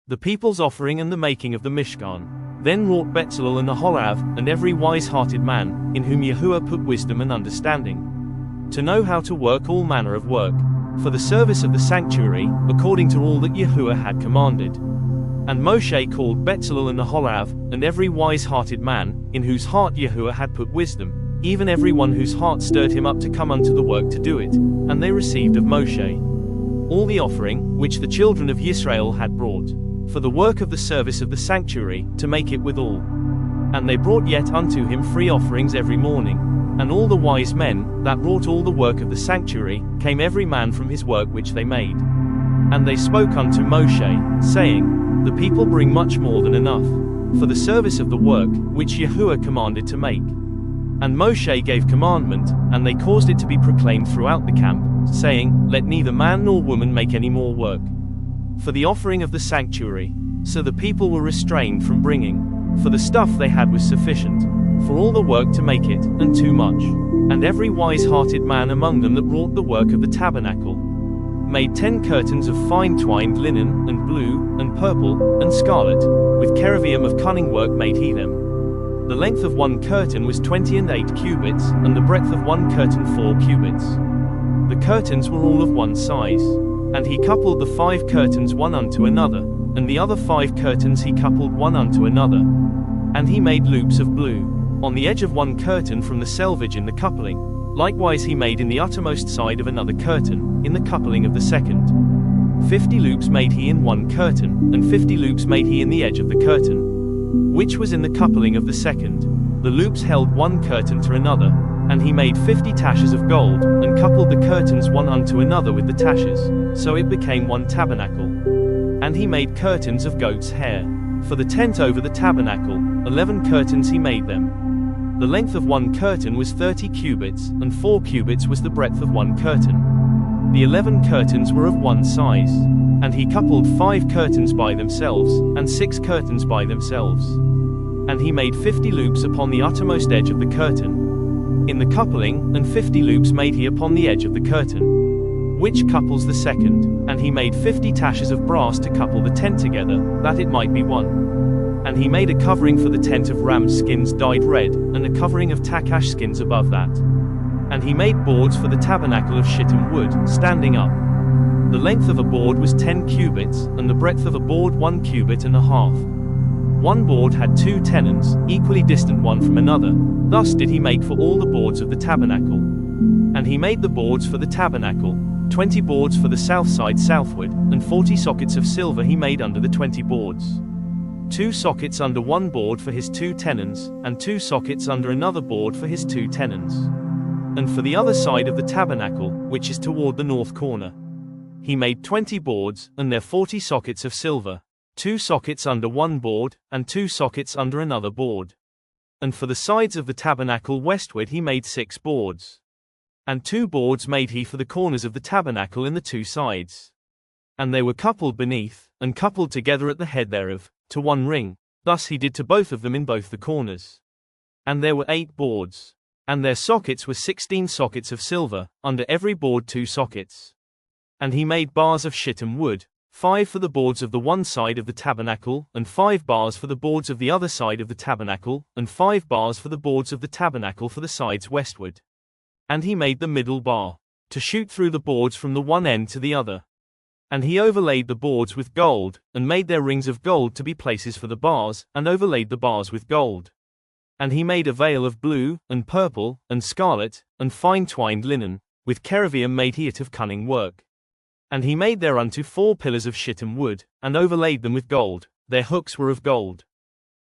the people's offering and the making of the Mishkan. Then wrought Bezalel and Aholiab, and every wise-hearted man, in whom Yahuwah put wisdom and understanding, to know how to work all manner of work, for the service of the sanctuary, according to all that Yahuwah had commanded. And Moshe called Bezalel and Aholiab, and every wise-hearted man, in whose heart Yahuwah had put wisdom, even every one whose heart stirred him up to come unto the work to do it, and they received of Moshe all the offering, which the children of Israel had brought, for the work of the service of the sanctuary, to make it withal. And they brought yet unto him free offerings every morning. And all the wise men, that wrought all the work of the sanctuary, came every man from his work which they made. And they spoke unto Moshe, saying, The people bring much more than enough, for the service of the work, which Yahuwah commanded to make. And Moshe gave commandment, and they caused it to be proclaimed throughout the camp, saying, Let neither man nor woman make any more work for the offering of the sanctuary. So the people were restrained from bringing, for the stuff they had was sufficient for all the work to make it, and too much. And every wise-hearted man among them that wrought the work of the tabernacle made 10 curtains of fine twined linen, and blue, and purple, and scarlet, with cherubim of cunning work made he them. The length of one curtain was 28 cubits, and the breadth of one curtain 4 cubits. The curtains were all of one size. And he coupled the 5 curtains one unto another, and the other 5 curtains he coupled one unto another. And he made loops of blue on the edge of one curtain from the selvage in the coupling. Likewise he made in the uttermost side of another curtain, in the coupling of the second. 50 loops made he in one curtain, and 50 loops made he in the edge of the curtain, which was in the coupling of the second. The loops held one curtain to another. And he made 50 taches of gold, and coupled the curtains one unto another with the taches, so it became one tabernacle. And he made curtains of goat's hair. For the tent over the tabernacle, 11 curtains he made them. The length of one curtain was 30 cubits, and 4 cubits was the breadth of one curtain. The 11 curtains were of one size. And he coupled 5 curtains by themselves, and 6 curtains by themselves. And he made 50 loops upon the uttermost edge of the curtain in the coupling, and 50 loops made he upon the edge of the curtain, which couples the second. And he made 50 taches of brass to couple the tent together, that it might be one. And he made a covering for the tent of ram skins dyed red, and a covering of takash skins above that. And he made boards for the tabernacle of shittim wood, standing up. The length of a board was 10 cubits, and the breadth of a board 1 cubit and a half. One board had 2 tenons, equally distant one from another. Thus did he make for all the boards of the tabernacle. And he made the boards for the tabernacle, 20 boards for the south side southward, and 40 sockets of silver he made under the 20 boards. 2 sockets under one board for his 2 tenons, and 2 sockets under another board for his 2 tenons. And for the other side of the tabernacle, which is toward the north corner, he made 20 boards, and their 40 sockets of silver. 2 sockets under one board, and 2 sockets under another board. And for the sides of the tabernacle westward he made 6 boards. And 2 boards made he for the corners of the tabernacle in the 2 sides. And they were coupled beneath, and coupled together at the head thereof, to one ring. Thus he did to both of them in both the corners. And there were 8 boards. And their sockets were 16 sockets of silver, under every board 2 sockets. And he made bars of shittim wood, 5 for the boards of the one side of the tabernacle, and 5 bars for the boards of the other side of the tabernacle, and 5 bars for the boards of the tabernacle for the sides westward. And he made the middle bar, to shoot through the boards from the one end to the other. And he overlaid the boards with gold, and made their rings of gold to be places for the bars, and overlaid the bars with gold. And he made a veil of blue, and purple, and scarlet, and fine twined linen, with cherubim made he it of cunning work. And he made thereunto 4 pillars of shittim wood, and overlaid them with gold, their hooks were of gold.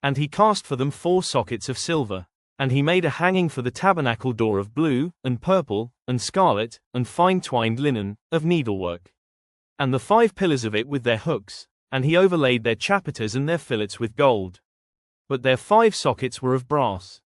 And he cast for them 4 sockets of silver. And he made a hanging for the tabernacle door of blue, and purple, and scarlet, and fine twined linen, of needlework. And the 5 pillars of it with their hooks, and he overlaid their chapiters and their fillets with gold. But their 5 sockets were of brass.